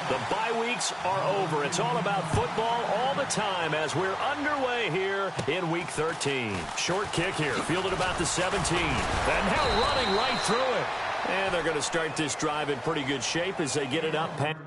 The bye weeks are over. It's all about football all the time as we're underway here in Week 13. Short kick here, fielded about the 17. And now running right through it. And they're going to start this drive in pretty good shape as they get it up past.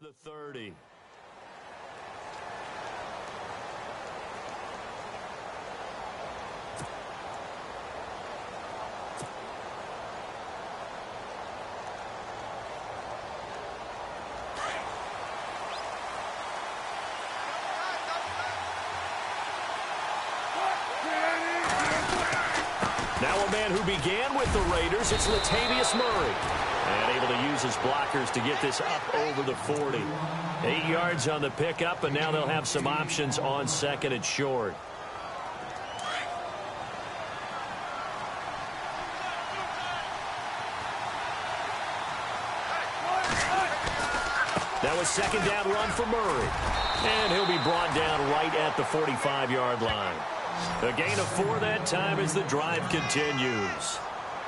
The 30. Now a man who began with the Raiders, it's Latavius Murray. And able to use his blockers to get this up over the 40. 8 yards on the pickup, and now they'll have some options on second and short. That was second down run for Murray. And he'll be brought down right at the 45-yard line. A gain of 4 that time as the drive continues.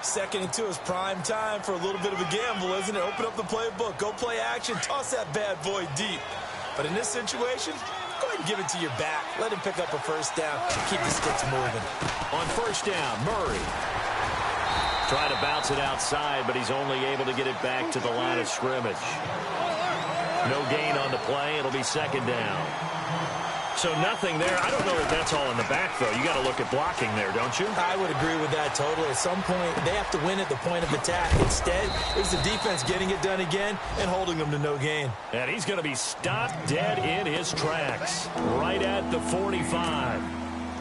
2nd and 2 is prime time for a little bit of a gamble, isn't it? Open up the playbook, go play action, toss that bad boy deep. But in this situation, go ahead and give it to your back. Let him pick up a first down. Keep the sticks moving. On first down, Murray. Trying to bounce it outside, but he's only able to get it back to the line of scrimmage. No gain on the play. It'll be second down. So nothing there. I don't know if that's all in the back, though. You got to look at blocking there, don't you? I would agree with that totally. At some point, they have to win at the point of attack. Instead, it was the defense getting it done again and holding them to no gain. And he's going to be stopped dead in his tracks right at the 45.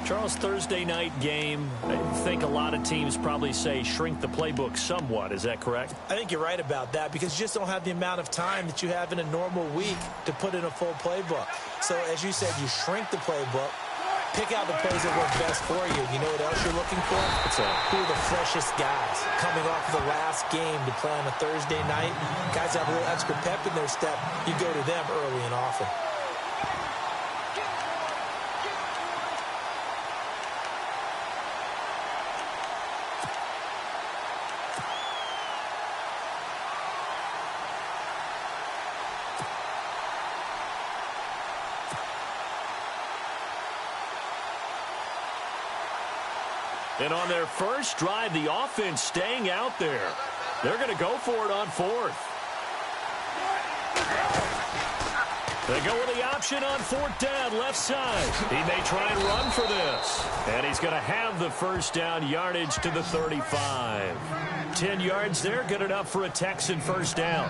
Charles, Thursday night game, I think a lot of teams probably say shrink the playbook somewhat. Is that correct? I think you're right about that because you just don't have the amount of time that you have in a normal week to put in a full playbook. So, as you said, you shrink the playbook, pick out the plays that work best for you. You know what else you're looking for? Who are the freshest guys coming off of the last game to play on a Thursday night? Guys have a little extra pep in their step. You go to them early and often. And on their first drive, the offense staying out there. They're going to go for it on 4th. They go with the option on 4th down, left side. He may try and run for this. And he's going to have the first down, yardage to the 35. 10 yards there, good enough for a Texan first down.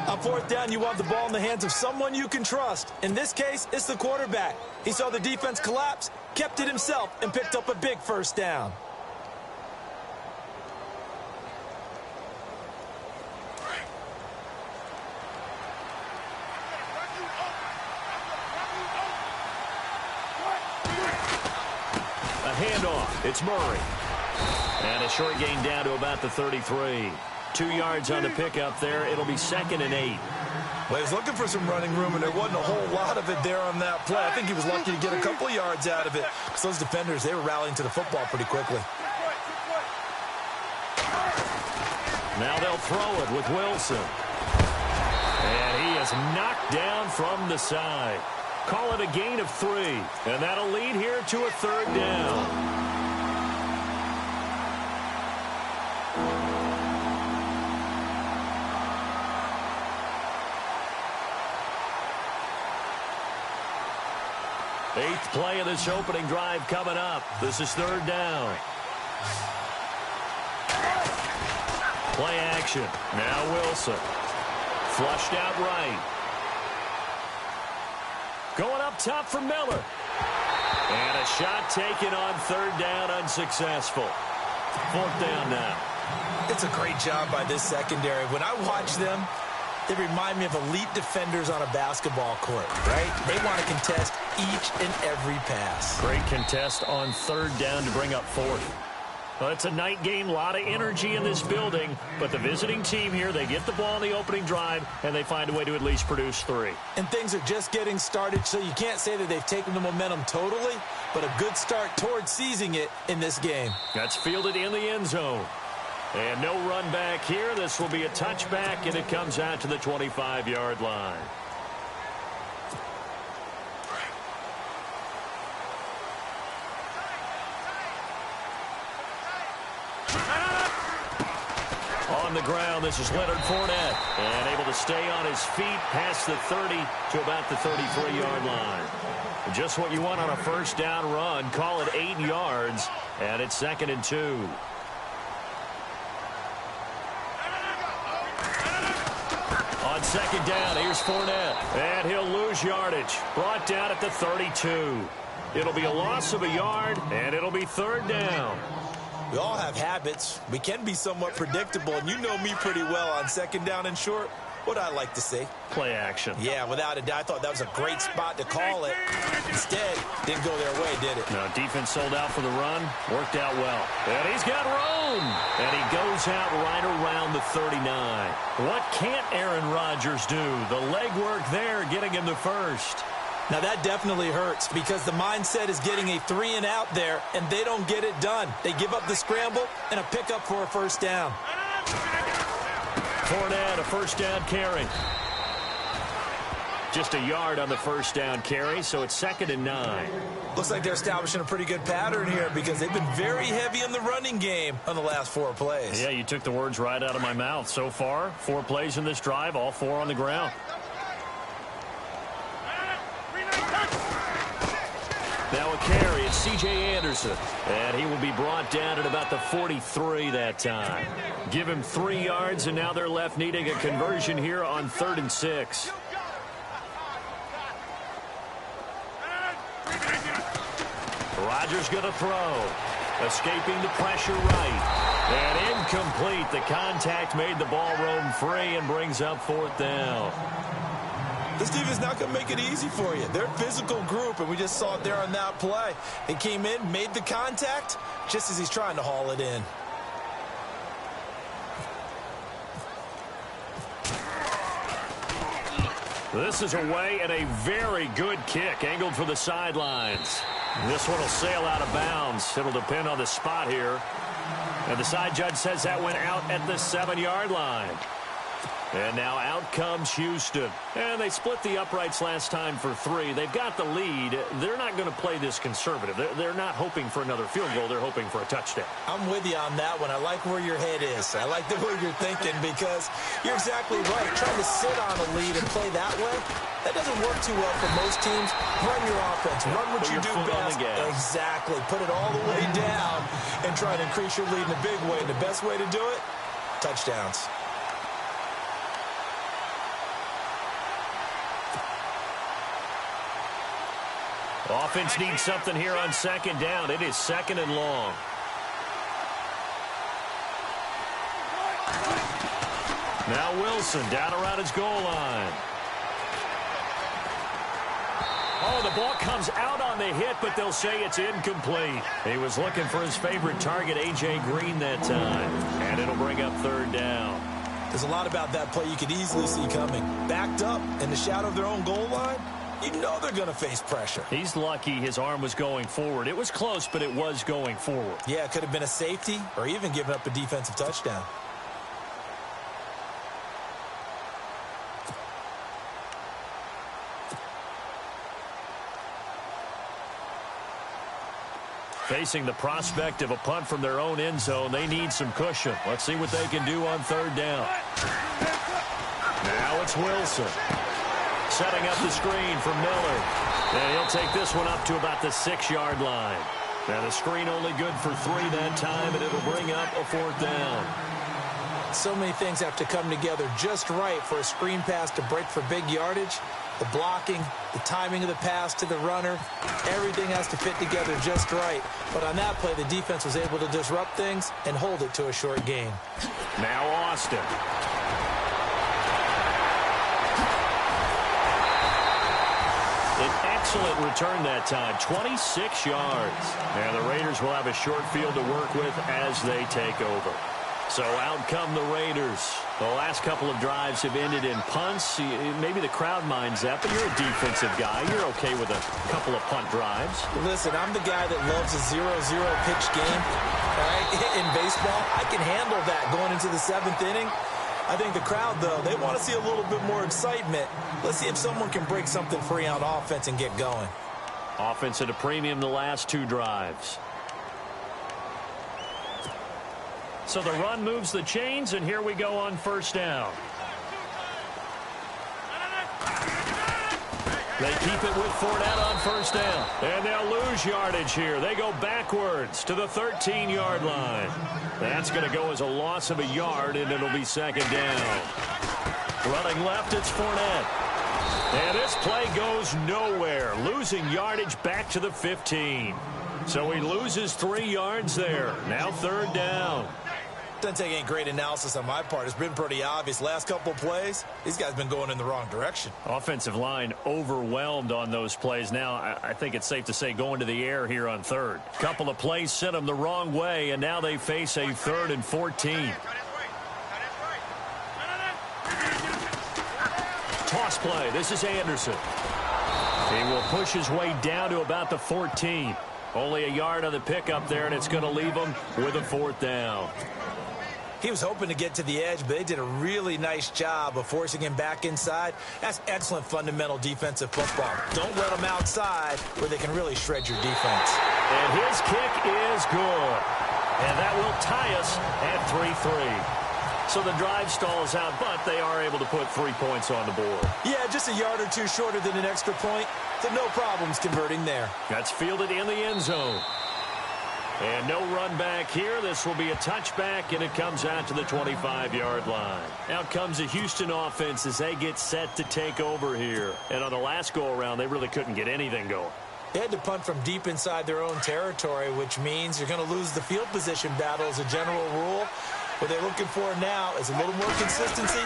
On 4th down, you want the ball in the hands of someone you can trust. In this case, it's the quarterback. He saw the defense collapse, kept it himself, and picked up a big first down. handoff. It's Murray. And a short gain down to about the 33. 2 yards on the pickup there. It'll be 2nd and 8. Well, he was looking for some running room, and there wasn't a whole lot of it there on that play. I think he was lucky to get a couple of yards out of it because those defenders, they were rallying to the football pretty quickly. Now they'll throw it with Wilson. And he is knocked down from the side. Call it a gain of 3. And that'll lead here to a 3rd down. Eighth play of this opening drive coming up. This is 3rd down. Play action. Now Wilson. Flushed out right. Going up top for Miller. And a shot taken on 3rd down, unsuccessful. 4th down now. It's a great job by this secondary. When I watch them, they remind me of elite defenders on a basketball court, right? They want to contest each and every pass. Great contest on 3rd down to bring up 4th. Well, it's a night game, a lot of energy in this building, but the visiting team here, they get the ball in the opening drive, and they find a way to at least produce 3. And things are just getting started, so you can't say that they've taken the momentum totally, but a good start towards seizing it in this game. That's fielded in the end zone. And no run back here. This will be a touchback, and it comes out to the 25-yard line. On the ground, this is Leonard Fournette. And able to stay on his feet past the 30 to about the 33-yard line. Just what you want on a 1st down run. Call it 8 yards, and it's 2nd and 2. On 2nd down, here's Fournette. And he'll lose yardage. Brought down at the 32. It'll be a loss of a yard, and it'll be 3rd down. We all have habits. We can be somewhat predictable, and you know me pretty well on 2nd down and short. What I like to see. Play action. Yeah, without a doubt. I thought that was a great spot to call it. Instead, didn't go their way, did it? No, defense sold out for the run. Worked out well. And he's got room. And he goes out right around the 39. What can't Aaron Rodgers do? The legwork there getting him the 1st. Now, that definitely hurts because the mindset is getting a 3 and out there, and they don't get it done. They give up the scramble and a pickup for a 1st down. Fournette, a 1st down carry. Just a yard on the 1st down carry, so it's 2nd and 9. Looks like they're establishing a pretty good pattern here because they've been very heavy in the running game on the last 4 plays. Yeah, you took the words right out of my mouth. So far, 4 plays in this drive, all 4 on the ground. Now a carry, it's C.J. Anderson. And he will be brought down at about the 43 that time. Give him 3 yards, and now they're left needing a conversion here on 3rd and 6. Rodgers going to throw. Escaping the pressure right. And incomplete. The contact made the ball roam free and brings up 4th down. This defense not going to make it easy for you. They're a physical group, and we just saw it there on that play. They came in, made the contact, just as he's trying to haul it in. This is away and a very good kick, angled for the sidelines. This one will sail out of bounds. It'll depend on the spot here. And the side judge says that went out at the 7-yard line. And now out comes Houston. And they split the uprights last time for 3. They've got the lead. They're not going to play this conservative. They're not hoping for another field goal. They're hoping for a touchdown. I'm with you on that one. I like where your head is. I like the way you're thinking because you're exactly right. Trying to sit on a lead and play that way, that doesn't work too well for most teams. Run your offense. Run what you do best. Exactly. Put it all the way down and try to increase your lead in a big way. And the best way to do it, touchdowns. Offense needs something here on 2nd down. It is 2nd and long. Now Wilson down around his goal line. Oh, the ball comes out on the hit, but they'll say it's incomplete. He was looking for his favorite target, A.J. Green, that time. And it'll bring up third down. There's a lot about that play you could easily see coming. Backed up in the shadow of their own goal line, you know they're going to face pressure. He's lucky his arm was going forward. It was close, but it was going forward. Yeah, it could have been a safety or even given up a defensive touchdown. Facing the prospect of a punt from their own end zone, they need some cushion. Let's see what they can do on third down. Now it's Wilson. Setting up the screen for Miller. And he'll take this one up to about the 6-yard line. Now the screen only good for 3 that time, and it'll bring up a 4th down. So many things have to come together just right for a screen pass to break for big yardage. The blocking, the timing of the pass to the runner, everything has to fit together just right. But on that play, the defense was able to disrupt things and hold it to a short gain. Now Austin. An excellent return that time, 26 yards. And the Raiders will have a short field to work with as they take over. So out come the Raiders. The last couple of drives have ended in punts. Maybe the crowd minds that, but you're a defensive guy. You're okay with a couple of punt drives. Listen, I'm the guy that loves a 0-0 pitch game. All right? In baseball, I can handle that going into the 7th inning. I think the crowd, though, they want to see a little bit more excitement. Let's see if someone can break something free on offense and get going. Offense at a premium the last 2 drives. So the run moves the chains, and here we go on first down. They keep it with Fournette on first down. And they'll lose yardage here. They go backwards to the 13-yard line. That's going to go as a loss of a yard, and it'll be 2nd down. Running left, it's Fournette. And this play goes nowhere. Losing yardage back to the 15. So he loses 3 yards there. Now 3rd down. Doesn't take any great analysis on my part. It's been pretty obvious. Last couple of plays, these guys have been going in the wrong direction. Offensive line overwhelmed on those plays. Now, I think it's safe to say going to the air here on 3rd. Couple of plays sent them the wrong way, and now they face a 3rd and 14. Toss play. This is Anderson. He will push his way down to about the 14. Only a yard on the pickup there, and it's going to leave him with a 4th down. He was hoping to get to the edge, but they did a really nice job of forcing him back inside. That's excellent fundamental defensive football. Don't let them outside where they can really shred your defense. And his kick is good. And that will tie us at 3-3. So the drive stalls out, but they are able to put 3 points on the board. Yeah, just a yard or 2 shorter than an extra point. So no problems converting there. That's fielded in the end zone. And no run back here. This will be a touchback, and it comes out to the 25-yard line. Out comes the Houston offense as they get set to take over here. And on the last go-around, they really couldn't get anything going. They had to punt from deep inside their own territory, which means you're going to lose the field position battle as a general rule. What they're looking for now is a little more consistency,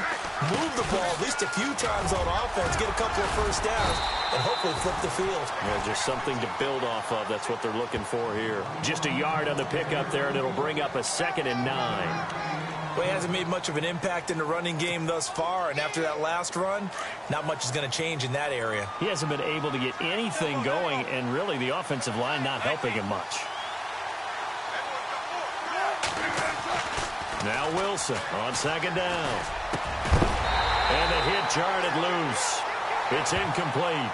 move the ball at least a few times on offense, get a couple of first downs, and hopefully flip the field. Yeah, just something to build off of. That's what they're looking for here. Just a yard on the pickup there, and it'll bring up a 2nd and 9. Well, he hasn't made much of an impact in the running game thus far, and after that last run, not much is going to change in that area. He hasn't been able to get anything going, and really the offensive line not helping him much. Now Wilson on 2nd down. And the hit jarred it loose. It's incomplete.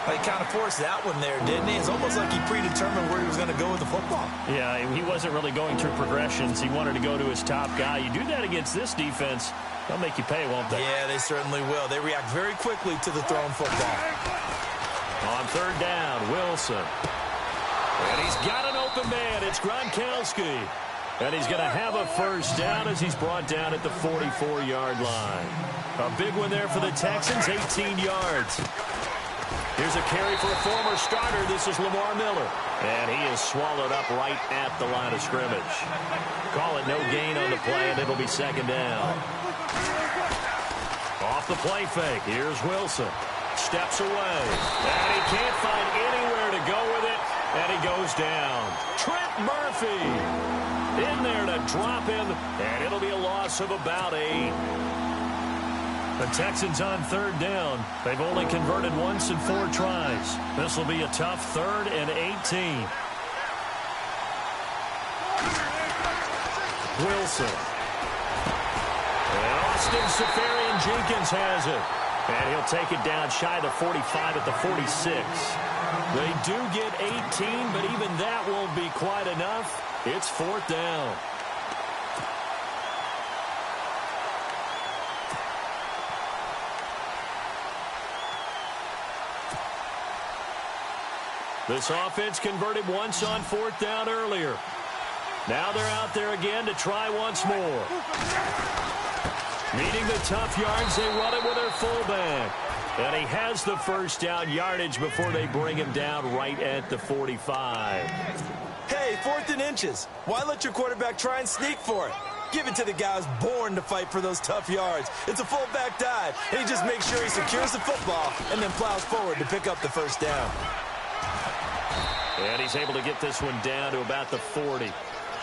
He kind of forced that one there, didn't he? It's almost like he predetermined where he was going to go with the football. Yeah, he wasn't really going through progressions. He wanted to go to his top guy. You do that against this defense, they'll make you pay, won't they? Yeah, they certainly will. They react very quickly to the thrown football. On 3rd down, Wilson. And he's got an open man. It's Gronkowski. And he's going to have a first down as he's brought down at the 44-yard line. A big one there for the Texans, 18 yards. Here's a carry for a former starter. This is Lamar Miller. And he is swallowed up right at the line of scrimmage. Call it no gain on the play, and it'll be 2nd down. Off the play fake, here's Wilson. steps away. And he can't find anywhere to go with it, and he goes down. Trent Murphy in there to drop him, and it'll be a loss of about 8. The Texans on third down. They've only converted once in 4 tries. This will be a tough 3rd and 18. Wilson. And Austin Seferian-Jenkins has it. And he'll take it down shy of the 45 at the 46. They do get 18, but even that won't be quite enough. It's 4th down. This offense converted once on 4th down earlier. Now they're out there again to try once more. Needing the tough yards, they run it with their fullback. And he has the first down yardage before they bring him down right at the 45. Hey, 4th and inches. Why let your quarterback try and sneak for it? Give it to the guy who's born to fight for those tough yards. It's a fullback dive, and he just makes sure he secures the football and then plows forward to pick up the first down. And he's able to get this one down to about the 40.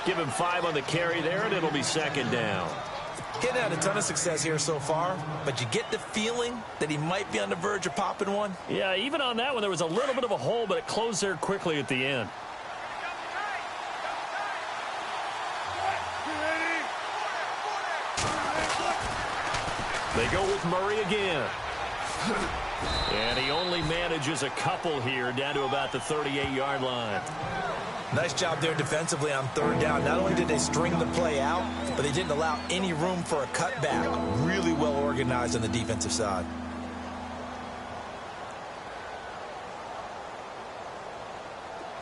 Give him 5 on the carry there, and it'll be 2nd down. Getting had a ton of success here so far, but you get the feeling that he might be on the verge of popping one. Yeah, even on that one, there was a little bit of a hole, but it closed there quickly at the end. They go with Murray again. And he only manages a couple here down to about the 38-yard line. Nice job there defensively on 3rd down. Not only did they string the play out, but they didn't allow any room for a cutback. Really well organized on the defensive side.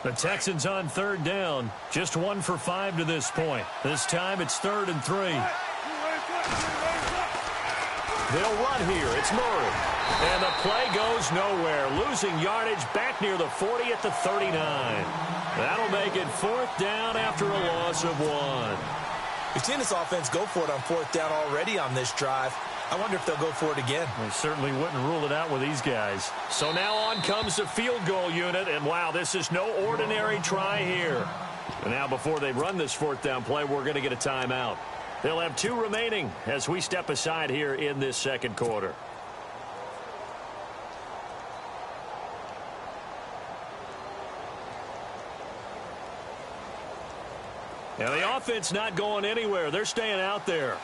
The Texans on 3rd down. Just 1 for 5 to this point. This time it's 3rd and 3. They'll run here. It's Murray. And the play goes nowhere. Losing yardage back near the 40 at the 39. That'll make it 4th down after a loss of 1. We've seen this offense go for it on 4th down already on this drive. I wonder if they'll go for it again. They certainly wouldn't rule it out with these guys. So now on comes the field goal unit. And, wow, this is no ordinary try here. And now before they run this 4th down play, we're going to get a timeout. They'll have 2 remaining as we step aside here in this 2nd quarter. Now the offense not going anywhere. They're staying out there.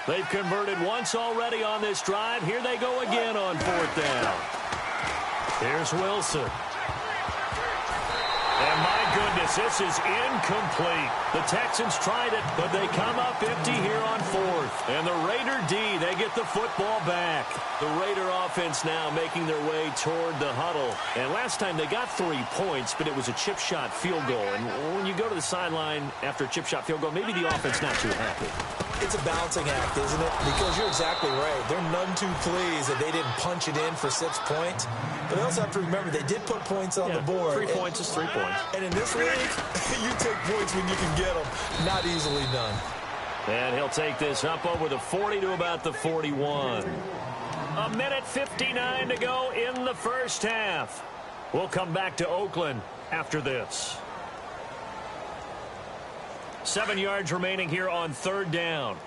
They've converted once already on this drive. Here they go again on 4th down. Here's Wilson. And my goodness, this is incomplete. The Texans tried it, but they come up empty here on 4th. And the Raider D, they get the football back. The Raider offense now making their way toward the huddle. And last time they got 3 points, but it was a chip shot field goal. And when you go to the sideline after a chip shot field goal, maybe the offense not too happy. It's a balancing act, isn't it? Because you're exactly right. They're none too pleased that they didn't punch it in for 6 points. But they also have to remember they did put points on the board. 3 points is 3 points. And in this league, you take points when you can get them. Not easily done. And he'll take this up over the 40 to about the 41. 1:59 to go in the first half. We'll come back to Oakland after this. 7 yards remaining here on 3rd down.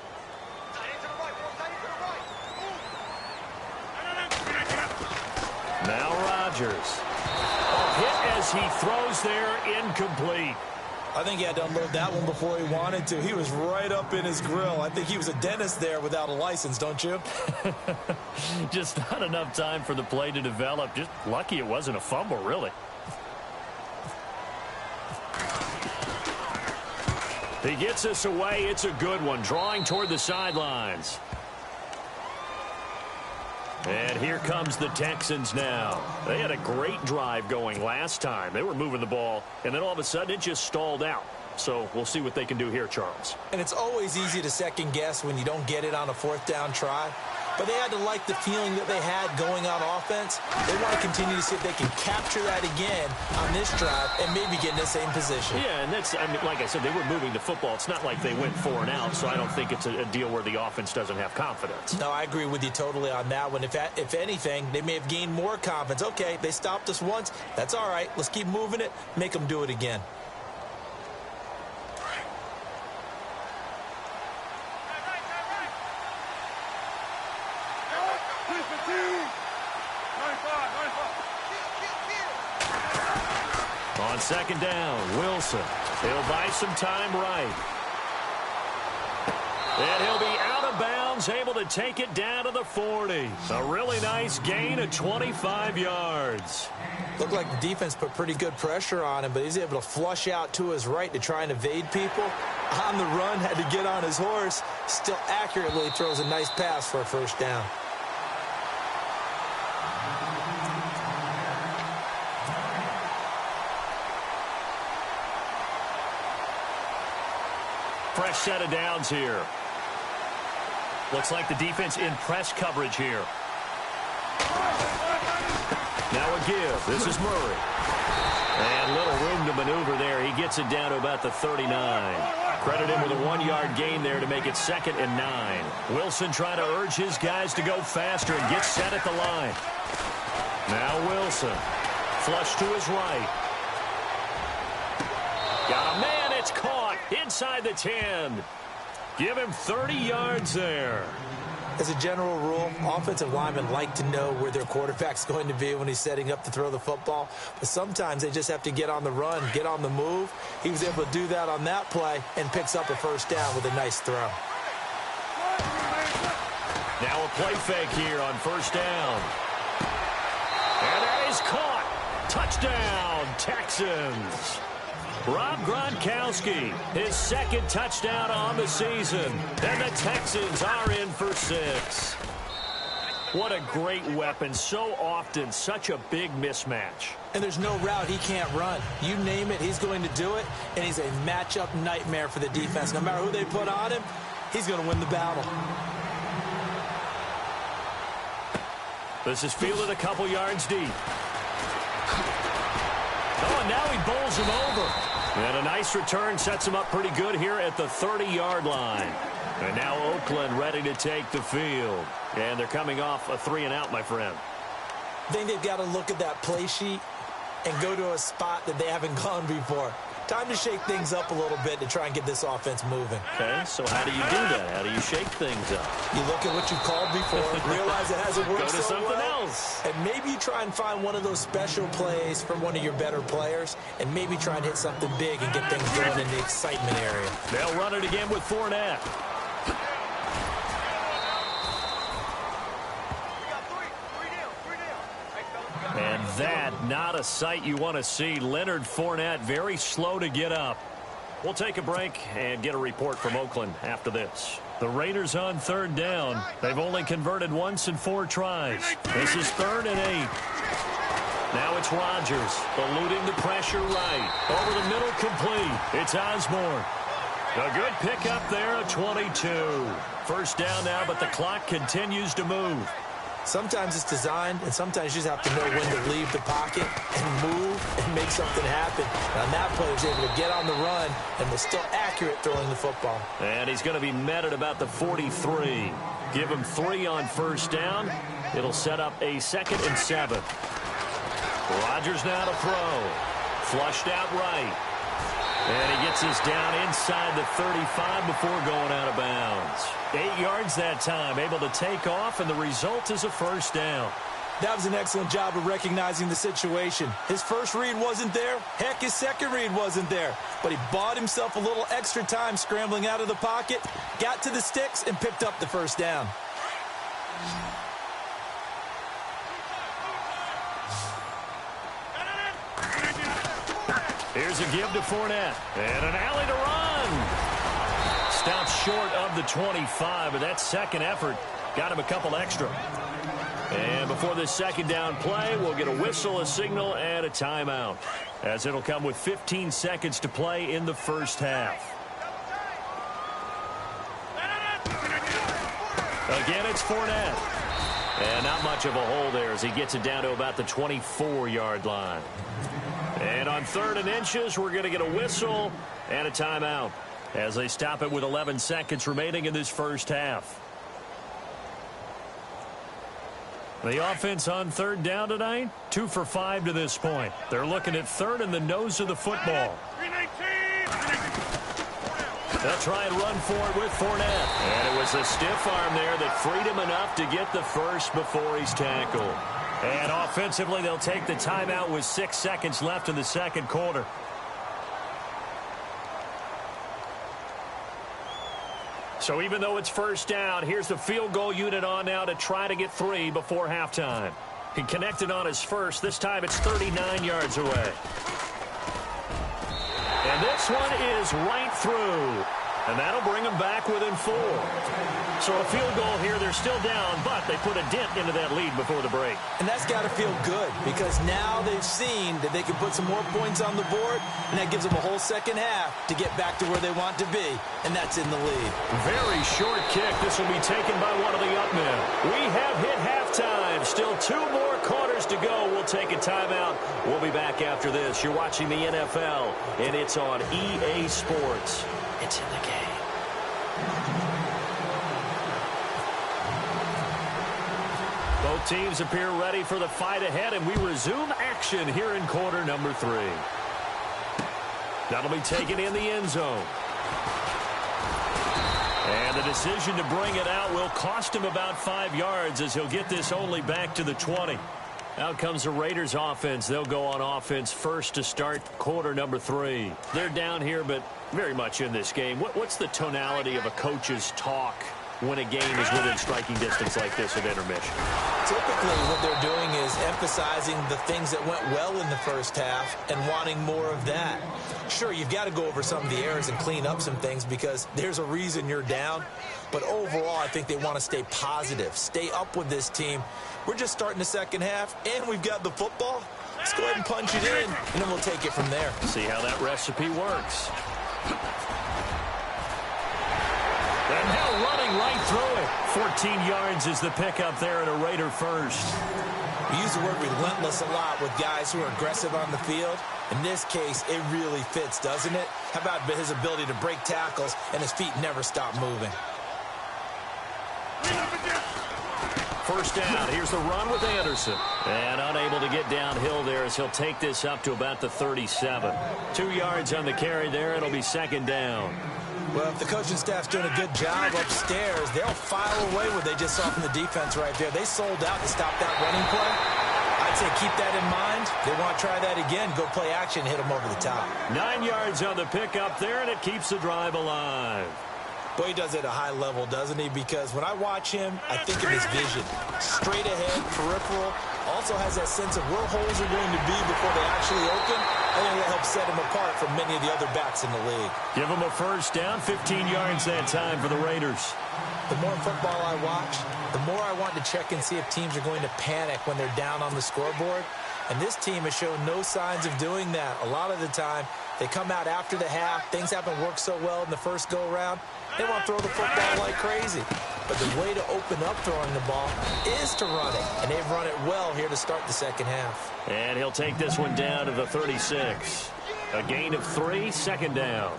Now Rodgers. A hit as he throws there, incomplete. I think he had to unload that one before he wanted to. He was right up in his grill. I think he was a dentist there without a license, don't you? Just not enough time for the play to develop. Just lucky it wasn't a fumble, really. He gets us away. It's a good one. Drawing toward the sidelines. And here comes the Texans now. They had a great drive going last time. They were moving the ball, and then all of a sudden it just stalled out. So we'll see what they can do here, Charles. And it's always easy to second guess when you don't get it on a 4th down try. but they had to like the feeling that they had going on offense. They want to continue to see if they can capture that again on this drive and maybe get in the same position. Yeah, and that's, I mean, like I said, they were moving the football. It's not like they went 4 and out, so I don't think it's a deal where the offense doesn't have confidence. No, I agree with you totally on that one. If anything, they may have gained more confidence. Okay, they stopped us once. That's all right. Let's keep moving it. Make them do it again. On second down, Wilson. He'll buy some time right. And he'll be out of bounds, able to take it down to the 40. A really nice gain of 25 yards. Looked like the defense put pretty good pressure on him, but he's able to flush out to his right to try and evade people. On the run, had to get on his horse. Still accurately throws a nice pass for a first down. Fresh set of downs here. Looks like the defense in press coverage here. Now a give. This is Murray. And little room to maneuver there. He gets it down to about the 39. Credit him with a 1-yard gain there to make it 2nd and 9. Wilson trying to urge his guys to go faster and get set at the line. Now Wilson. Flush to his right. Got a man. It's caught inside the 10. Give him 30 yards there. As a general rule, offensive linemen like to know where their quarterback's going to be when he's setting up to throw the football. But sometimes they just have to get on the run, get on the move. He was able to do that on that play and picks up a first down with a nice throw. Now a play fake here on first down. And that is caught. Touchdown, Texans. Rob Gronkowski, his 2nd touchdown on the season. And the Texans are in for 6. What a great weapon. So often, such a big mismatch. And there's no route he can't run. You name it, he's going to do it. And he's a matchup nightmare for the defense. No matter who they put on him, he's going to win the battle. This is fielded a couple yards deep. Oh, and now he bowls him over. And a nice return sets him up pretty good here at the 30-yard line. And now Oakland ready to take the field. And they're coming off a 3-and-out, my friend. I think they've got to look at that play sheet and go to a spot that they haven't gone before. Time to shake things up a little bit to try and get this offense moving. Okay, so how do you do that? How do you shake things up? You look at what you called before, realize it hasn't worked Go to so something well, else. and maybe you try and find one of those special plays from one of your better players, and maybe try and hit something big and get things going in the excitement area. They'll run it again with Fournette. And that, not a sight you want to see. Leonard Fournette, very slow to get up. We'll take a break and get a report from Oakland after this. The Raiders on 3rd down. They've only converted once in 4 tries. This is 3rd and 8. Now it's Rodgers, eluding the pressure right. Over the middle, complete. It's Osborne. A good pickup there at 22. First down now, but the clock continues to move. Sometimes it's designed, and sometimes you just have to know when to leave the pocket and move and make something happen. And on that play, he was able to get on the run and was still accurate throwing the football. And he's going to be met at about the 43. Give him 3 on first down. It'll set up a 2nd and 7. Rodgers now to throw. Flushed out right. And he gets us down inside the 35 before going out of bounds. 8 yards that time, able to take off, and the result is a first down. That was an excellent job of recognizing the situation. His first read wasn't there. Heck, his second read wasn't there. But he bought himself a little extra time scrambling out of the pocket, got to the sticks, and picked up the first down. Here's a give to Fournette. And an alley to run. Stopped short of the 25, but that second effort got him a couple extra. And before this second down play, we'll get a whistle, a signal, and a timeout, as it'll come with 15 seconds to play in the first half. Again, it's Fournette. And not much of a hole there as he gets it down to about the 24-yard line. And on 3rd and inches, we're going to get a whistle and a timeout as they stop it with 11 seconds remaining in this first half. The offense on 3rd down tonight, 2 for 5 to this point. They're looking at 3rd and the nose of the football. They'll try and run for it with Fournette. And it was a stiff arm there that freed him enough to get the first before he's tackled. And offensively, they'll take the timeout with 6 seconds left in the second quarter. So even though it's first down, here's the field goal unit on now to try to get 3 before halftime. He connected on his first. This time it's 39 yards away. And this one is right through. And that'll bring them back within 4. So a field goal here, they're still down, but they put a dent into that lead before the break. And that's got to feel good because now they've seen that they can put some more points on the board, and that gives them a whole second half to get back to where they want to be, and that's in the lead. Very short kick. This will be taken by one of the up men. We have hit halftime. Still 2 more quarters to go. We'll take a timeout. We'll be back after this. You're watching the NFL, and it's on EA Sports. It's in the game. Both teams appear ready for the fight ahead, and we resume action here in quarter number 3. That'll be taken in the end zone. And the decision to bring it out will cost him about 5 yards as he'll get this only back to the 20. Out comes the Raiders offense. They'll go on offense first to start quarter number 3. They're down here, but very much in this game. What's the tonality of a coach's talk when a game is within striking distance like this at intermission? Typically, what they're doing is emphasizing the things that went well in the first half and wanting more of that. Sure, you've got to go over some of the errors and clean up some things because there's a reason you're down. But overall, I think they want to stay positive, stay up with this team. We're just starting the second half, and we've got the football. Let's go ahead and punch it in, and then we'll take it from there. See how that recipe works. And now running right through it. 14 yards is the pickup there and a Raider first. We use the word relentless a lot with guys who are aggressive on the field. In this case, it really fits, doesn't it? How about his ability to break tackles and his feet never stop moving? First down. Here's the run with Anderson. And unable to get downhill there as he'll take this up to about the 37. 2 yards on the carry there. It'll be second down. Well, if the coaching staff's doing a good job upstairs, they'll file away what they just saw from the defense right there. They sold out to stop that running play. I'd say keep that in mind. They want to try that again. Go play action, hit them over the top. 9 yards on the pickup there, and it keeps the drive alive. Boy, he does it at a high level, doesn't he? Because when I watch him, I think of his vision. Straight ahead, peripheral. Also has that sense of where holes are going to be before they actually open. I think that helps set him apart from many of the other backs in the league. Give him a first down, 15 yards that time for the Raiders. The more football I watch, the more I want to check and see if teams are going to panic when they're down on the scoreboard. And this team has shown no signs of doing that. A lot of the time, they come out after the half. Things haven't worked so well in the first go-around. They want to throw the football like crazy. But the way to open up throwing the ball is to run it. And they've run it well here to start the second half. And he'll take this one down to the 36. A gain of 3, second down.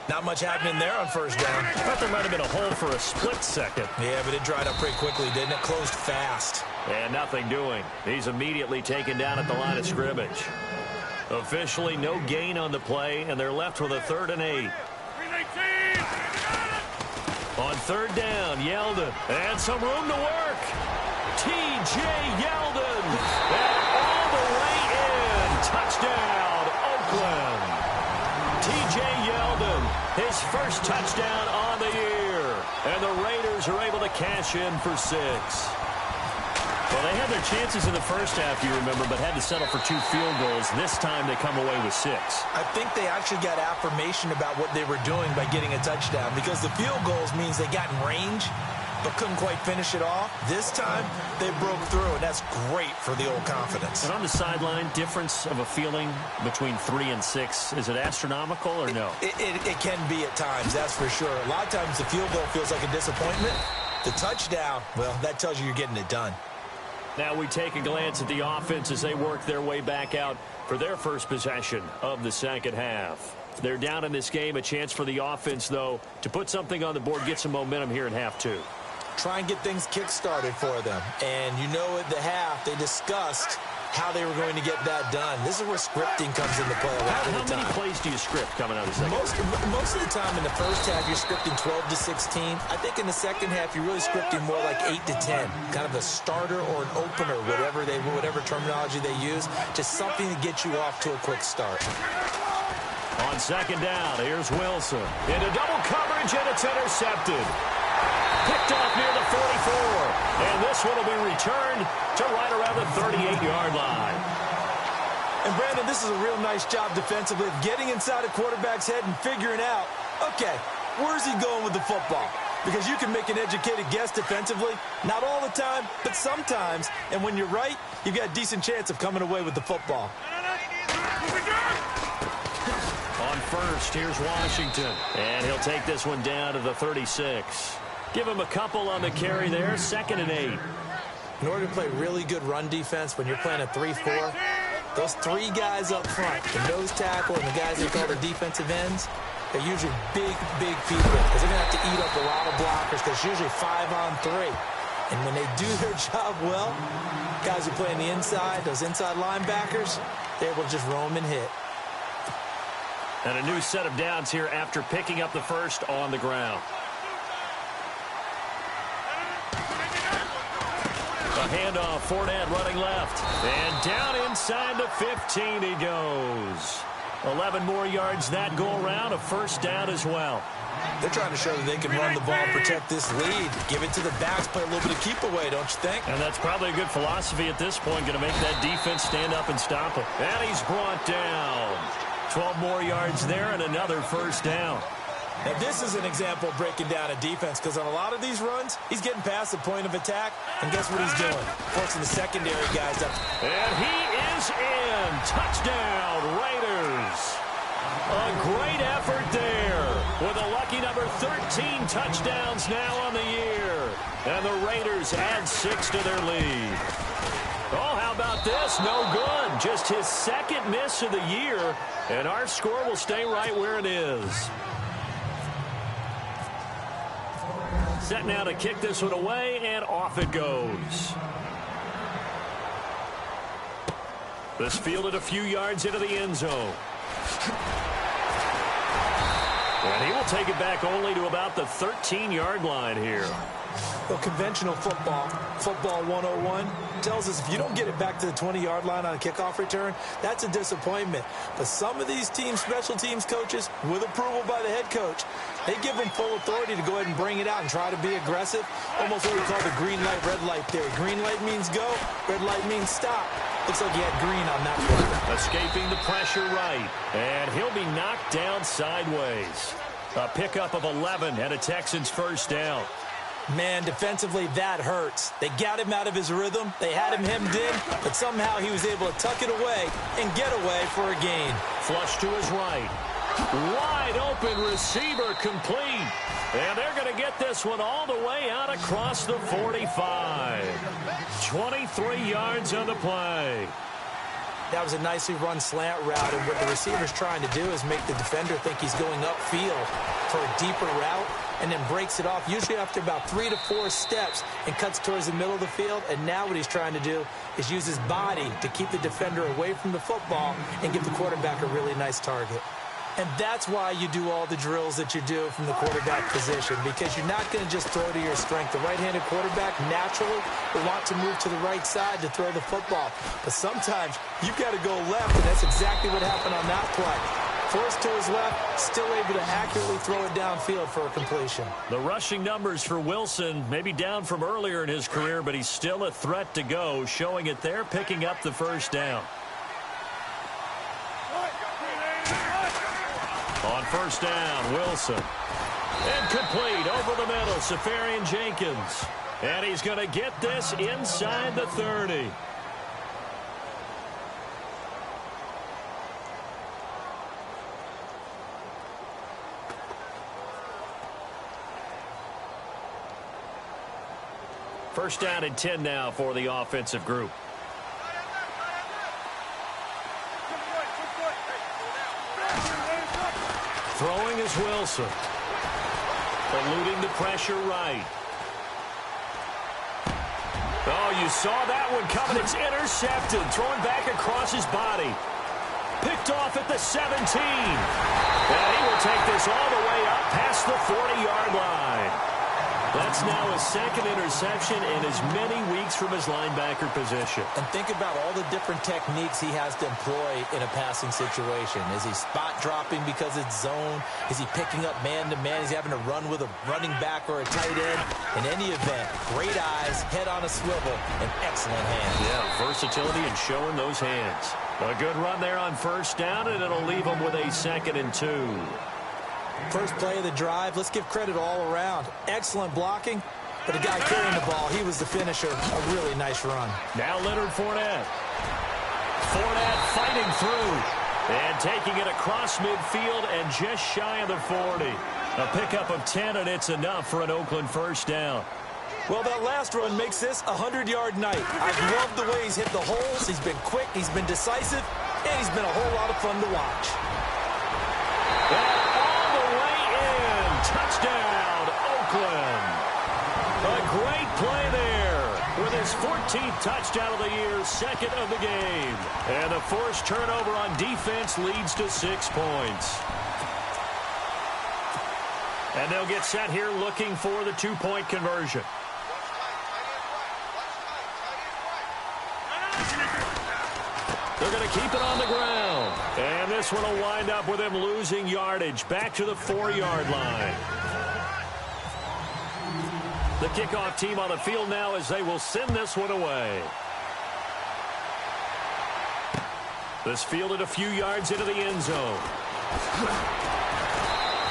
Not much happening there on first down. I thought there might have been a hole for a split second. Yeah, but it dried up pretty quickly, didn't it? Closed fast. And nothing doing. He's immediately taken down at the line of scrimmage. Officially no gain on the play, and they're left with a 3rd and 8. On third down, Yeldon. And some room to work. T.J. Yeldon. And all the way in. Touchdown, Oakland. T.J. Yeldon, his first touchdown on the year. And the Raiders are able to cash in for 6. Well, they had their chances in the first half, you remember, but had to settle for 2 field goals. This time they come away with 6. I think they actually got affirmation about what they were doing by getting a touchdown because the field goals means they got in range but couldn't quite finish it off. This time they broke through, and that's great for the old confidence. And on the sideline, difference of a feeling between 3 and 6, is it astronomical or no? It can be at times, that's for sure. A lot of times the field goal feels like a disappointment. The touchdown, well, that tells you you're getting it done. Now we take a glance at the offense as they work their way back out for their first possession of the second half. They're down in this game. A chance for the offense, though, to put something on the board, get some momentum here in half two. Try and get things kick-started for them. And you know at the half, they discussed how they were going to get that done. This is where scripting comes into play a lot of the time. How many plays do you script coming out of the second? Most of the time in the first half, you're scripting 12 to 16. I think in the second half, you're really scripting more like 8 to 10. Kind of a starter or an opener, whatever terminology they use. Just something to get you off to a quick start. On second down, here's Wilson. Into double coverage, and it's intercepted. Picked off near the 44. And this one will be returned to right around the 38-yard line. And, Brandon, this is a real nice job defensively of getting inside a quarterback's head and figuring out, okay, where's he going with the football? Because you can make an educated guess defensively. Not all the time, but sometimes. And when you're right, you've got a decent chance of coming away with the football. On first, here's Washington. And he'll take this one down to the 36. Give him a couple on the carry there, 2nd and 8. In order to play really good run defense when you're playing a 3-4, those three guys up front, the nose tackle and the guys they call the defensive ends, they're usually big people because they're going to have to eat up a lot of blockers because it's usually 5-on-3. And when they do their job well, guys who play on the inside, those inside linebackers, they're able to just roam and hit. And a new set of downs here after picking up the first on the ground. A handoff, Fournette running left. And down inside the 15 he goes. 11 more yards that go around, a first down as well. They're trying to show that they can run the ball and protect this lead. Give it to the backs, play a little bit of keep away, don't you think? And that's probably a good philosophy at this point, going to make that defense stand up and stop it. And he's brought down. 12 more yards there and another first down. Now, this is an example of breaking down a defense because on a lot of these runs, he's getting past the point of attack, and guess what he's doing? Forcing the secondary guys up. And he is in. Touchdown, Raiders. A great effort there with a lucky number 13 touchdowns now on the year. And the Raiders add 6 to their lead. Oh, how about this? No good. Just his second miss of the year, and our score will stay right where it is. Set now to kick this one away, and off it goes. This fielded a few yards into the end zone. And he will take it back only to about the 13-yard line here. Well, conventional football 101, tells us if you don't get it back to the 20-yard line on a kickoff return, that's a disappointment. But some of these teams, special teams coaches, with approval by the head coach, they give them full authority to go ahead and bring it out and try to be aggressive. Almost what we call the green light, red light theory. Green light means go, red light means stop. Looks like he had green on that one. Escaping the pressure right. And he'll be knocked down sideways. A pickup of 11 and a Texans first down. Man, defensively, that hurts. They got him out of his rhythm. They had him hemmed in, but somehow he was able to tuck it away and get away for a gain. Flush to his right. Wide open receiver complete. And they're going to get this one all the way out across the 45. 23 yards on the play. That was a nicely run slant route, and what the receiver's trying to do is make the defender think he's going upfield for a deeper route and then breaks it off, usually after about 3 to 4 steps, and cuts towards the middle of the field. And now what he's trying to do is use his body to keep the defender away from the football and give the quarterback a really nice target. And that's why you do all the drills that you do from the quarterback position, because you're not going to just throw to your strength. The right-handed quarterback naturally will want to move to the right side to throw the football. But sometimes you've got to go left, and that's exactly what happened on that play. Forced to his left, still able to accurately throw it downfield for a completion. The rushing numbers for Wilson maybe down from earlier in his career, but he's still a threat to go, showing it there, picking up the first down. On first down, Wilson. And complete over the middle, Safarian Jenkins. And he's going to get this inside the 30. First down and 10 now for the offensive group. Throwing is Wilson. Eluding the pressure right. Oh, you saw that one coming. It's intercepted. Thrown back across his body. Picked off at the 17. And he will take this all the way up past the 40-yard line. That's now his second interception in as many weeks from his linebacker position. And think about all the different techniques he has to employ in a passing situation. Is he spot dropping because it's zone? Is he picking up man-to-man? Is he having to run with a running back or a tight end? In any event, great eyes, head on a swivel, and excellent hands. Yeah, versatility and showing those hands. A good run there on first down, and it'll leave him with a 2nd and 2. First play of the drive, let's give credit all around. Excellent blocking, but the guy carrying the ball, he was the finisher. A really nice run. Now Leonard Fournette. Fournette fighting through and taking it across midfield and just shy of the 40. A pickup of 10, and it's enough for an Oakland first down. Well, that last run makes this a 100-yard night. I've loved the way he's hit the holes. He's been quick, he's been decisive, and he's been a whole lot of fun to watch. Touchdown, Oakland. A great play there with his 14th touchdown of the year, 2nd of the game. And the forced turnover on defense leads to 6 points. And they'll get set here looking for the 2-point conversion. They're going to keep it on the ground. And this one will wind up with him losing yardage back to the 4-yard line. The kickoff team on the field now as they will send this one away. This fielded a few yards into the end zone.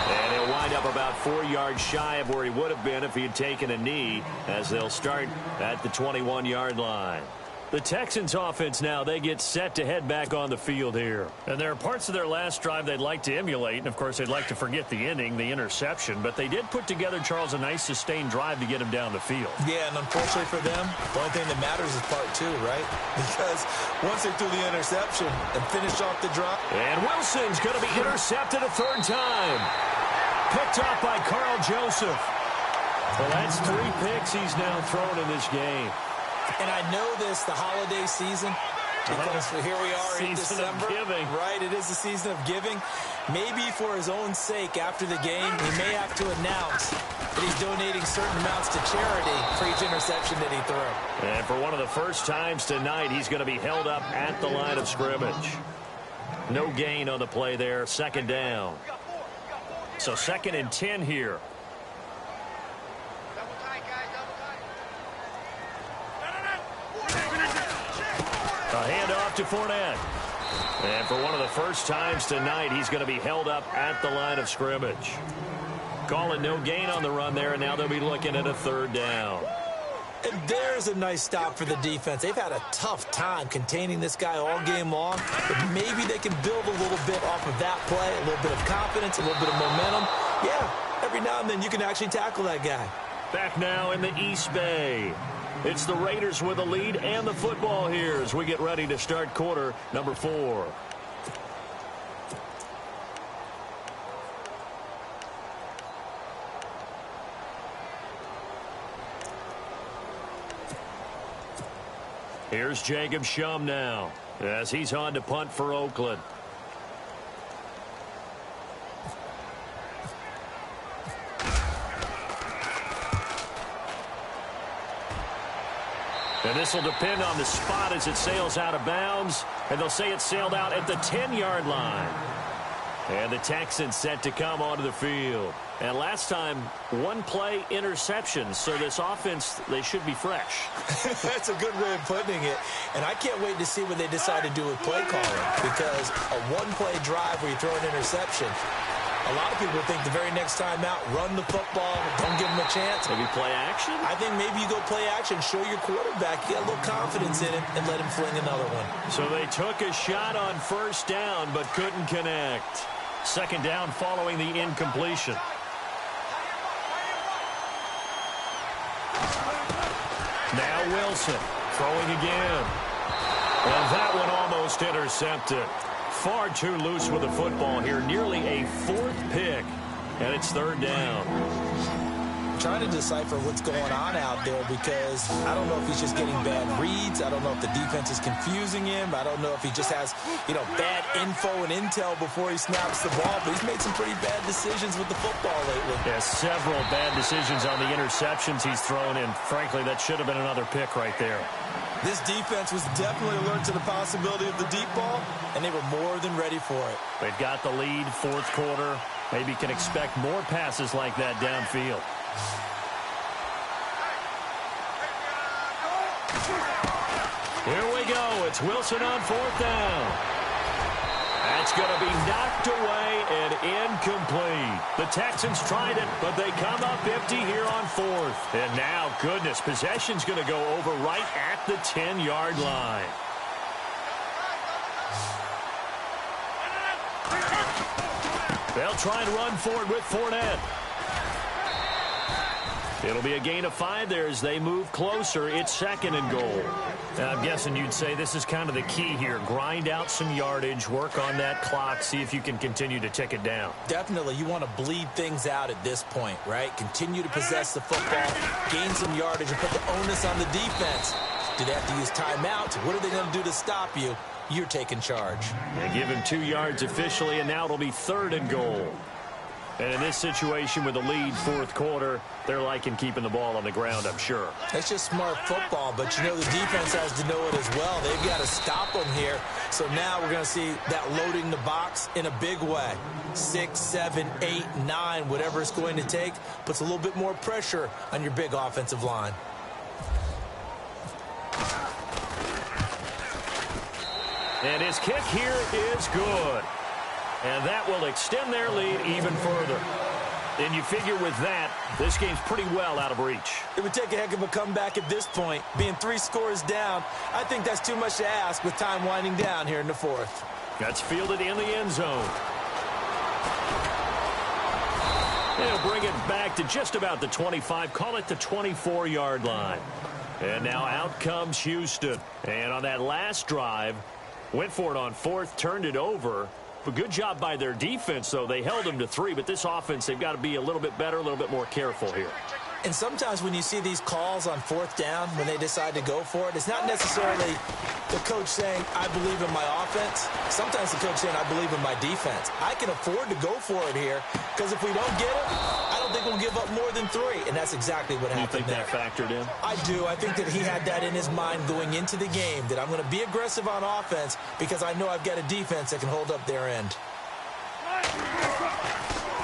And he'll wind up about 4 yards shy of where he would have been if he had taken a knee, as they'll start at the 21-yard line. The Texans offense now, they get set to head back on the field here. And there are parts of their last drive they'd like to emulate. And, of course, they'd like to forget the inning, the interception. But they did put together, Charles, a nice sustained drive to get him down the field. Yeah, and unfortunately for them, the only thing that matters is part 2, right? Because once they threw the interception and finished off the drive. And Wilson's going to be intercepted a 3rd time. Picked off by Carl Joseph. Well, that's 3 picks he's now thrown in this game. And I know this, the holiday season, because here we are in December. Giving. Right, it is the season of giving. Maybe for his own sake, after the game, he may have to announce that he's donating certain amounts to charity for each interception that he threw. And for one of the first times tonight, he's going to be held up at the line of scrimmage. No gain on the play there, 2nd down. So 2nd and 10 here. A handoff to Fournette. And for one of the first times tonight, he's going to be held up at the line of scrimmage. Calling no gain on the run there, and now they'll be looking at a 3rd down. And there's a nice stop for the defense. They've had a tough time containing this guy all game long, but maybe they can build a little bit off of that play, a little bit of confidence, a little bit of momentum. Yeah, every now and then you can actually tackle that guy. Back now in the East Bay. It's the Raiders with the lead and the football here as we get ready to start quarter number 4. Here's Jacob Shum now as he's on to punt for Oakland. And this will depend on the spot as it sails out of bounds. And they'll say it sailed out at the 10-yard line. And the Texans set to come onto the field. And last time, 1-play interception. So this offense, they should be fresh. That's a good way of putting it. And I can't wait to see what they decide to do with play calling. Because a 1-play drive where you throw an interception, a lot of people think the very next time out, run the football, don't give him a chance. Maybe play action? I think maybe you go play action, show your quarterback, you get a little confidence in him, and let him fling another one. So they took a shot on first down, but couldn't connect. 2nd down following the incompletion. Now Wilson throwing again. And that one almost intercepted. Far too loose with the football here. Nearly a fourth pick. And it's third down. I'm trying to decipher what's going on out there because I don't know if he's just getting bad reads. I don't know if the defense is confusing him. I don't know if he just has, bad info and intel before he snaps the ball. But he's made some pretty bad decisions with the football lately. Yeah, several bad decisions on the interceptions he's thrown in. Frankly, that should have been another pick right there. This defense was definitely alert to the possibility of the deep ball, and they were more than ready for it. They've got the lead, fourth quarter. Maybe can expect more passes like that downfield. Here we go. It's Wilson on fourth down. That's going to be knocked away and incomplete. The Texans tried it, but they come up empty here on fourth. And now, goodness, possession's going to go over right at the 10-yard line. They'll try and run forward with Fournette. It'll be a gain of 5 there as they move closer. It's second and goal. Now, I'm guessing you'd say this is kind of the key here. Grind out some yardage, work on that clock, see if you can continue to tick it down. Definitely. You want to bleed things out at this point, right? Continue to possess the football, gain some yardage, and put the onus on the defense. Do they have to use timeout? What are they going to do to stop you? You're taking charge. They give him 2 yards officially, and now it'll be third and goal. And in this situation with the lead fourth quarter, they're liking keeping the ball on the ground, I'm sure. That's just smart football, but the defense has to know it as well. They've got to stop them here. So now we're going to see that loading the box in a big way. 6, 7, 8, 9, whatever it's going to take, puts a little bit more pressure on your big offensive line. And his kick here is good. And that will extend their lead even further. And you figure with that, this game's pretty well out of reach. It would take a heck of a comeback at this point. Being 3 scores down, I think that's too much to ask with time winding down here in the fourth. That's fielded in the end zone. They'll bring it back to just about the 25, call it the 24-yard line. And now out comes Houston. And on that last drive, went for it on fourth, turned it over. A good job by their defense, though. They held them to 3, but this offense, they've got to be a little bit better, a little bit more careful here. And sometimes when you see these calls on fourth down, when they decide to go for it, it's not necessarily the coach saying, I believe in my offense. Sometimes the coach saying, I believe in my defense. I can afford to go for it here, because if we don't get it, I don't think we'll give up more than 3. And that's exactly what happened there. You think that factored in? I do. I think that he had that in his mind going into the game, that I'm going to be aggressive on offense because I know I've got a defense that can hold up their end.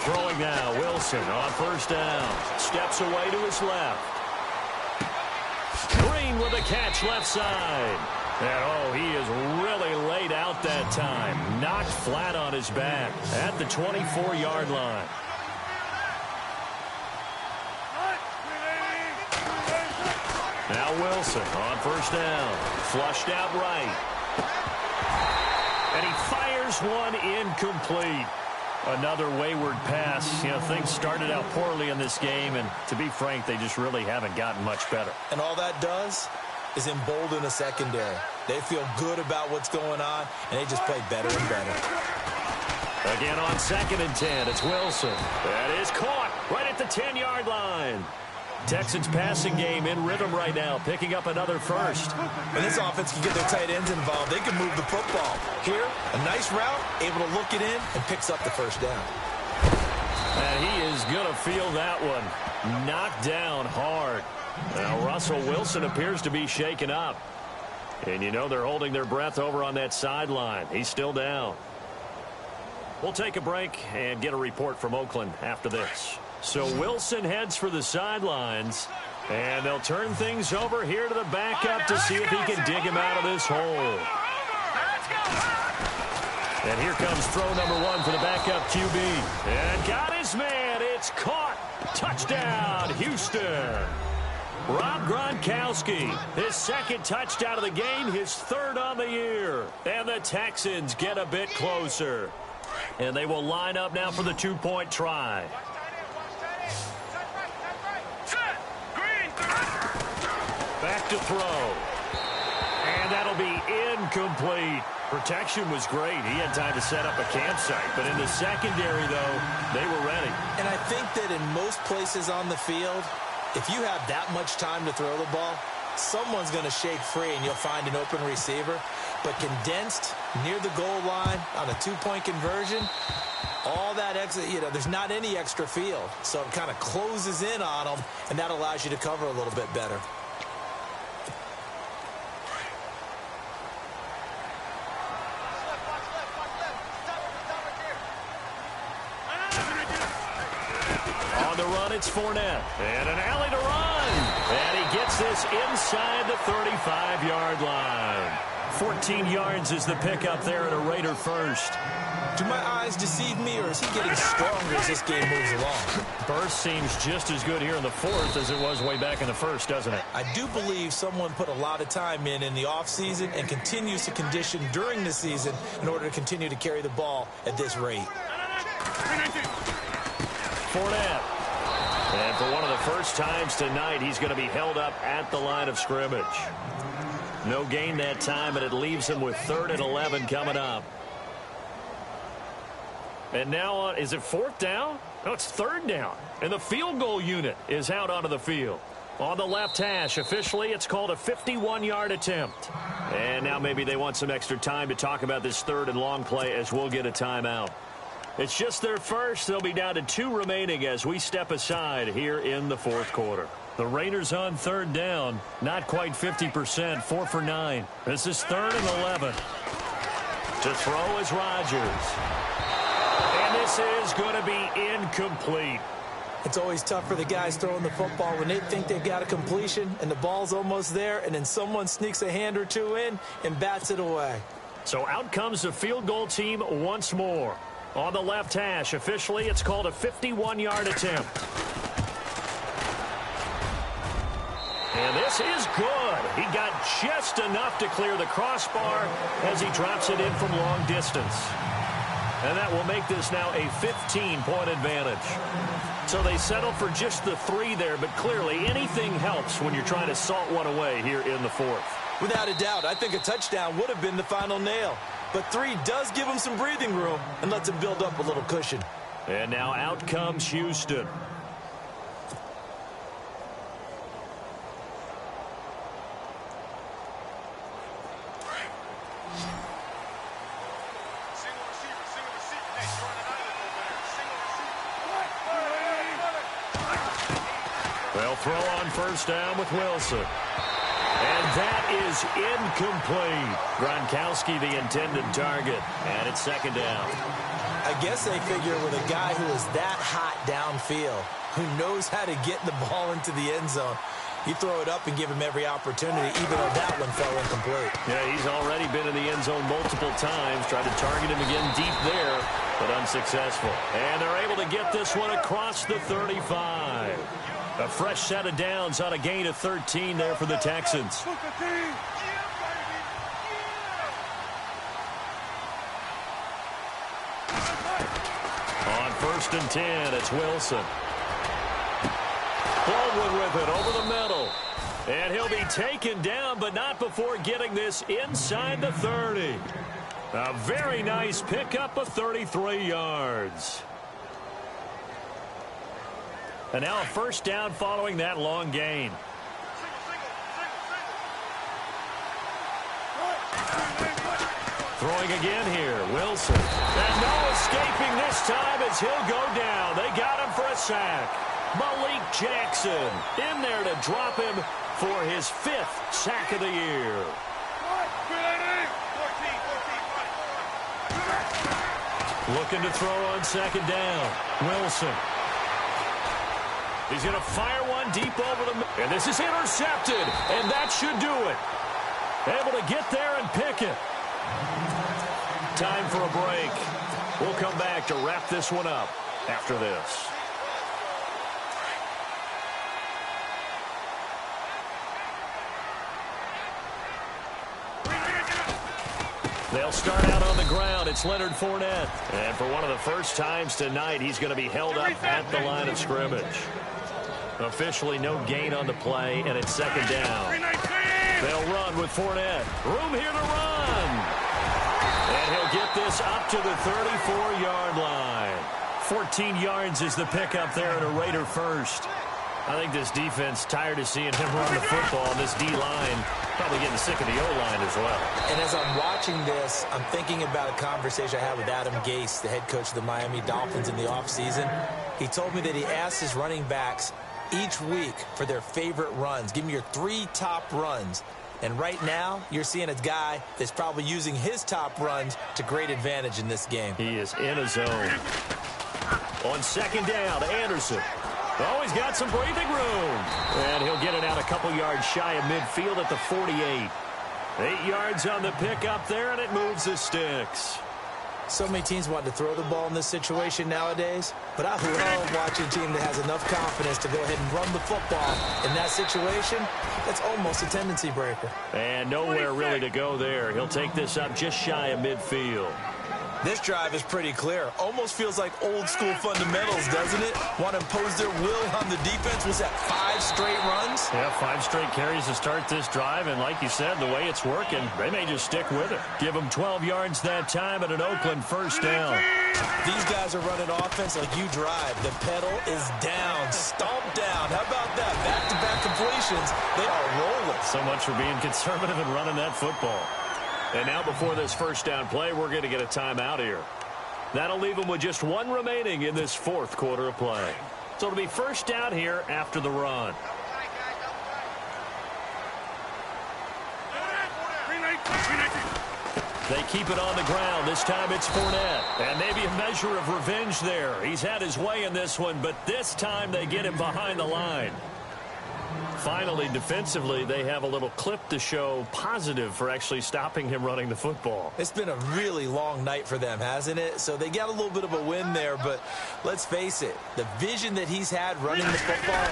Throwing now, Wilson on first down. Steps away to his left. Green with a catch left side. And, he is really laid out that time. Knocked flat on his back at the 24-yard line. Now Wilson on first down. Flushed out right. And he fires one incomplete. Another wayward pass. Things started out poorly in this game, and to be frank, they just really haven't gotten much better. And all that does is embolden a secondary. They feel good about what's going on, and they just play better and better. Again on 2nd and 10, it's Wilson. That is caught right at the 10-yard line. Texans passing game in rhythm right now, picking up another first. When this offense can get their tight ends involved, they can move the football. Here, a nice route, able to look it in, and picks up the first down. And he is going to feel that one. Knocked down hard. Now Russell Wilson appears to be shaken up. And they're holding their breath over on that sideline. He's still down. We'll take a break and get a report from Oakland after this. So Wilson heads for the sidelines, and they'll turn things over here to the backup to see if he can dig him out of this hole. And here comes throw number 1 for the backup QB. And got his man. It's caught. Touchdown, Houston. Rob Gronkowski, his 2nd touchdown of the game, his 3rd on the year. And the Texans get a bit closer. And they will line up now for the 2-point try. Back to throw. And that'll be incomplete. Protection was great. He had time to set up a campsite. But in the secondary, though, they were ready. And I think that in most places on the field, if you have that much time to throw the ball, someone's going to shake free and you'll find an open receiver. But condensed near the goal line on a two-point conversion, all that extra, there's not any extra field. So it kind of closes in on them, and that allows you to cover a little bit better. On the run, it's Fournette. And an alley to run. And he gets this inside the 35-yard line. 14 yards is the pickup there at a Raider first. Do my eyes deceive me, or is he getting stronger as this game moves along? Burst seems just as good here in the fourth as it was way back in the first, doesn't it? I do believe someone put a lot of time in the offseason and continues to condition during the season in order to continue to carry the ball at this rate. Fournette. And for one of the first times tonight, he's going to be held up at the line of scrimmage. No gain that time, and it leaves him with 3rd and 11 coming up. And now, is it 4th down? No, it's 3rd down. And the field goal unit is out onto the field. On the left hash, officially, it's called a 51-yard attempt. And now maybe they want some extra time to talk about this 3rd and long play as we'll get a timeout. It's just their first. They'll be down to 2 remaining as we step aside here in the 4th quarter. The Raiders on 3rd down. Not quite 50%. 4 for 9. This is 3rd and 11. To throw is Rodgers. And this is going to be incomplete. It's always tough for the guys throwing the football when they think they've got a completion and the ball's almost there, and then someone sneaks a hand or two in and bats it away. So out comes the field goal team once more. On the left hash, officially, it's called a 51-yard attempt. And this is good. He got just enough to clear the crossbar as he drops it in from long distance. And that will make this now a 15-point advantage. So they settle for just the 3 there, but clearly anything helps when you're trying to salt one away here in the 4th. Without a doubt, I think a touchdown would have been the final nail. But 3 does give him some breathing room and lets him build up a little cushion. And now out comes Houston. They'll throw on 1st down with Wilson. And that is incomplete. Gronkowski, the intended target. And it's 2nd down. I guess they figure with a guy who is that hot downfield, who knows how to get the ball into the end zone, you throw it up and give him every opportunity, even though that one fell incomplete. Yeah, he's already been in the end zone multiple times. Tried to target him again deep there, but unsuccessful. And they're able to get this one across the 35. A fresh set of downs on a gain of 13 there for the Texans. On 1st and 10, it's Wilson. Baldwin with it over the middle. And he'll be taken down, but not before getting this inside the 30. A very nice pickup of 33 yards. And now a 1st down following that long gain. Throwing again here, Wilson. And no escaping this time as he'll go down. They got him for a sack. Malik Jackson in there to drop him for his 5th sack of the year. Looking to throw on 2nd down. Wilson. He's going to fire one deep over the middle. And this is intercepted. And that should do it. Able to get there and pick it. Time for a break. We'll come back to wrap this one up after this. They'll start out on the ground. It's Leonard Fournette. And for one of the first times tonight, he's going to be held up at the line of scrimmage. Officially no gain on the play, and it's second down. They'll run with Fournette. Room here to run. And he'll get this up to the 34-yard line. 14 yards is the pickup there, and a Raider first. I think this defense tired of seeing him run the football. This D-line probably getting sick of the O-line as well. And as I'm watching this, I'm thinking about a conversation I had with Adam Gase, the head coach of the Miami Dolphins in the offseason. He told me that he asked his running backs each week for their favorite runs. Give me your 3 top runs. And right now, you're seeing a guy that's probably using his top runs to great advantage in this game. He is in a zone. On second down, Anderson. Oh, he's got some breathing room. And he'll get it out a couple yards shy of midfield at the 48. 8 yards on the pickup there, and it moves the sticks. So many teams want to throw the ball in this situation nowadays, but I love watching a team that has enough confidence to go ahead and run the football. In that situation, that's almost a tendency breaker. And nowhere really to go there. He'll take this up just shy of midfield. This drive is pretty clear. Almost feels like old school fundamentals, doesn't it? Want to impose their will on the defense. Was that 5 straight runs? Yeah, 5 straight carries to start this drive. And like you said, the way it's working, they may just stick with it. Give them 12 yards that time and an Oakland first down. These guys are running offense like you drive. The pedal is down, stomp down. How about that? Back-to-back completions. They are rolling. So much for being conservative and running that football. And now before this first down play, we're going to get a timeout here. That'll leave them with just 1 remaining in this 4th quarter of play. So it'll be first down here after the run. They keep it on the ground. This time it's Fournette. And maybe a measure of revenge there. He's had his way in this one, but this time they get him behind the line. Finally, defensively, they have a little clip to show positive for actually stopping him running the football. It's been a really long night for them, hasn't it? So they got a little bit of a win there, but let's face it, the vision that he's had running the football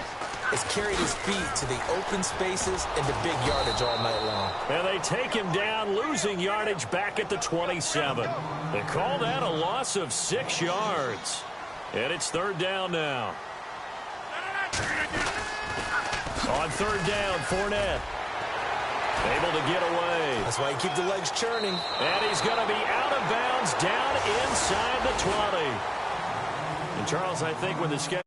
has carried his feet to the open spaces and to big yardage all night long. And they take him down, losing yardage back at the 27. They call that a loss of 6 yards. And it's 3rd down now. On 3rd down, Fournette. Able to get away. That's why you keep the legs churning. And he's going to be out of bounds down inside the 20. And Charles, I think when the schedule